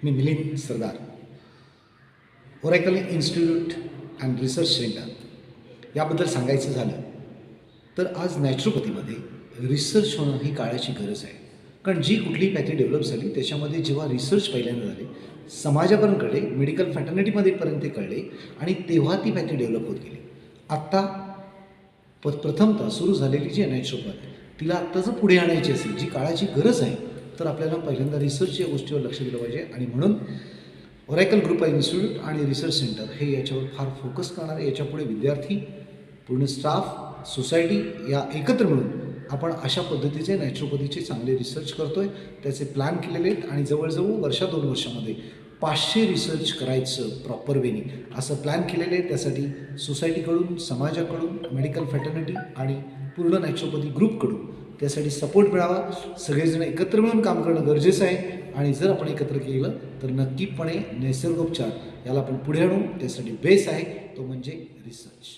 Me Milind Sardar, oracle institute and research centre याबद्दल सांगायचं झालं तर आज नॅचरोपॅथीमध्ये रिसर्च होणं ही काळाची गरज आहे. कारण जी कुठली पॅथी डेव्हलप झाली त्याच्यामध्ये जेव्हा रिसर्च पहिल्यांदा झाले, समाजापर्यंत कळले, मेडिकल फॅटर्निटीमध्येपर्यंत ते कळले आणि तेव्हा ती पॅथी डेव्हलप होत गेली. आत्ता प्रथमतः सुरू झालेली जी नॅचरोपॅथी तिला आत्ता जर पुढे आणायची असेल, जी काळाची गरज आहे, तर आपल्याला पहिल्यांदा रिसर्च या गोष्टीवर लक्ष दिलं पाहिजे. आणि म्हणून ओरॅकल ग्रुप ऑफ इन्स्टिट्यूट आणि रिसर्च सेंटर हे याच्यावर फार फोकस करणार आहे. याच्यापुढे विद्यार्थी, पूर्ण स्टाफ, सोसायटी या एकत्र मिळून आपण अशा पद्धतीचे नॅचरोपॅथीचे चांगले रिसर्च करतो आहे. त्याचे प्लॅन केलेले आहेत आणि जवळजवळ 2 वर्षामध्ये 500 रिसर्च करायचं प्रॉपर वेनी असं प्लॅन केलेलं आहे. त्यासाठी सोसायटीकडून, समाजाकडून, मेडिकल फॅटर्निटी आणि पूर्ण नॅचरोपॅथी ग्रुपकडून त्यासाठी सपोर्ट मिळावा. सगळेजण एकत्र मिळून काम करणं गरजेचं आहे आणि जर आपण एकत्र केलं तर नक्कीपणे नैसर्गोपचार याला आपण पुढे आणू. त्यासाठी बेस आहे तो म्हणजे रिसर्च.